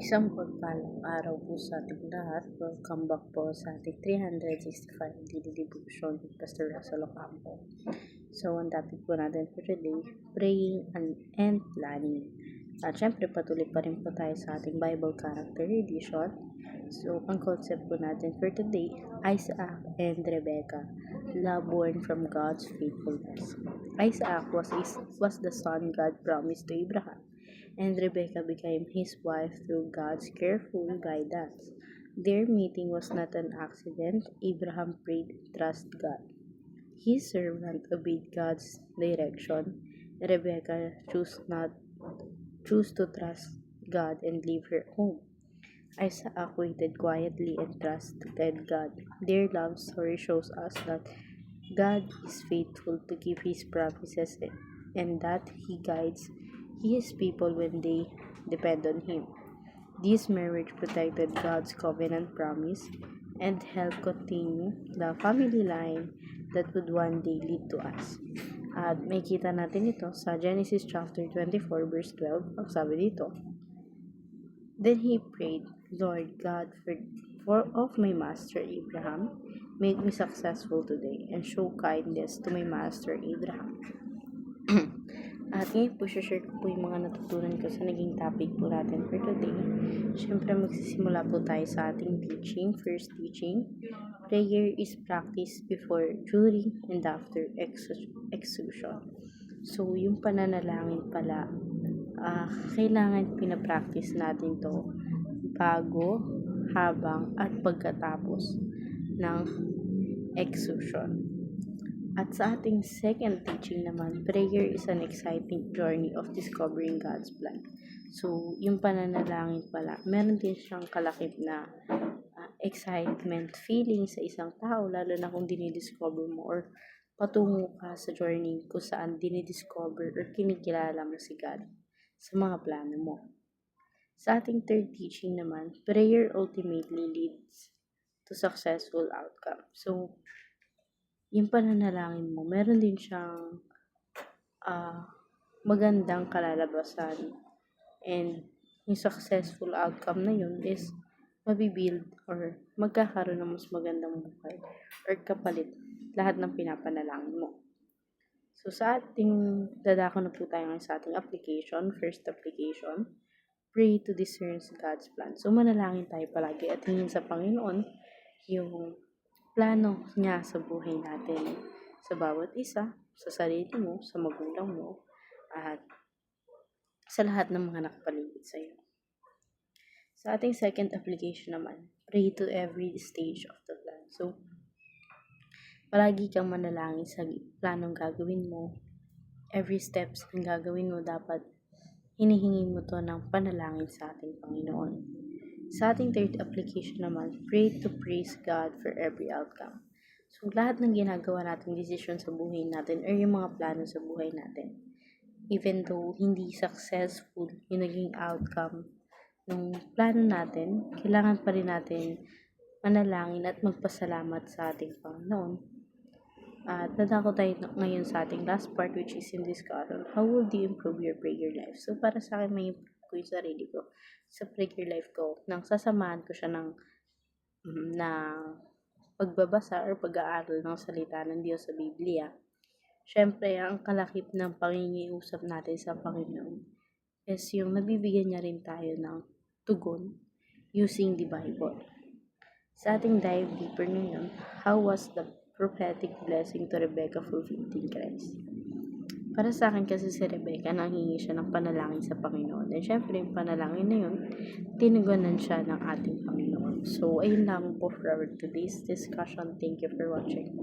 Isang pagpalang araw po sa ating lahat. Welcome back po sa ating 365 Daily Devotion with Pastor Russell Ocampo. So, ang topic po natin for today, praying and planning. At syempre, patuloy pa rin po tayo sa ating Bible Character Edition. So, ang concept po natin for today, Isaac and Rebecca, love born from God's faithfulness. Isaac was the son God promised to Abraham, and Rebecca became his wife through God's careful guidance. Their meeting was not an accident. Abraham prayed and trusted God. His servant obeyed God's direction. Rebecca chose to trust God and leave her home. Isaac waited quietly and trusted God. Their love story shows us that God is faithful to keep His promises and that He guides His people when they depend on Him. This marriage protected God's covenant promise and helped continue the family line that would one day lead to us. At may kita natin ito sa Genesis chapter 24 verse 12. Ang sabi dito, "Then he prayed, Lord God of my master Abraham, make me successful today and show kindness to my master Abraham." At ngayon po, share ko po yung mga natutunan ko sa naging topic po natin for today. Siyempre, magsisimula po tayo sa ating teaching. First teaching, prayer is practiced before, during, and after execution. So, yung pananalangin pala, kailangan pinapractice natin to bago, habang, at pagkatapos ng execution. At sa ating second teaching naman, prayer is an exciting journey of discovering God's plan. So, yung pananalangin pala, meron din siyang kalakip na excitement, feeling sa isang tao, lalo na kung dinidiscover mo or patungo ka sa journey kung saan dinidiscover or kinikilala mo si God sa mga plano mo. Sa ating third teaching naman, prayer ultimately leads to successful outcome. So, yung pananalangin mo, meron din siyang magandang kalalabasan, and yung successful outcome na yun is mabibuild or magkakaroon ng mas magandang buhay or kapalit lahat ng pinapanalangin mo. So sa ating dadako na po tayo ngayon sa ating application. First application, pray to discern God's plan. So manalangin tayo palagi at hingin sa Panginoon yung plano niya sa buhay natin, sa bawat isa, sa sarili mo, sa magulang mo, at sa lahat ng mga nakapaligid sa iyo. Sa ating second application naman, pray to every stage of the plan. So, palagi kang manalangin sa planong gagawin mo. Every steps ng gagawin mo, dapat hinihingi mo to ng panalangin sa ating Panginoon. Sa ating third application naman, pray to praise God for every outcome. So, lahat ng ginagawa nating decision sa buhay natin or yung mga plano sa buhay natin, even though hindi successful yung naging outcome ng plano natin, kailangan pa rin natin manalangin at magpasalamat sa ating Panginoon. At nadako tayo ngayon sa ating last part, which is in discussion, how would you improve your prayer life? So, para sa akin, may improve ko yung sarili ko sa prayer life ko nang sasamahan ko siya ng pagbabasa or pag-aaral ng salita ng Diyos sa Biblia. Siyempre, ang kalakip ng pangingiusap natin sa Panginoon is yung nabibigyan niya rin tayo ng tugon using the Bible. Sa ating dive deeper ngayon, how was the prophetic blessing to Rebecca fulfilled in Christ? Para sa akin kasi si Rebecca, nanghingi siya ng panalangin sa Panginoon. And syempre, yung panalangin na yun, tinugunan siya ng ating Panginoon. So, ayun lang po for our today's discussion. Thank you for watching.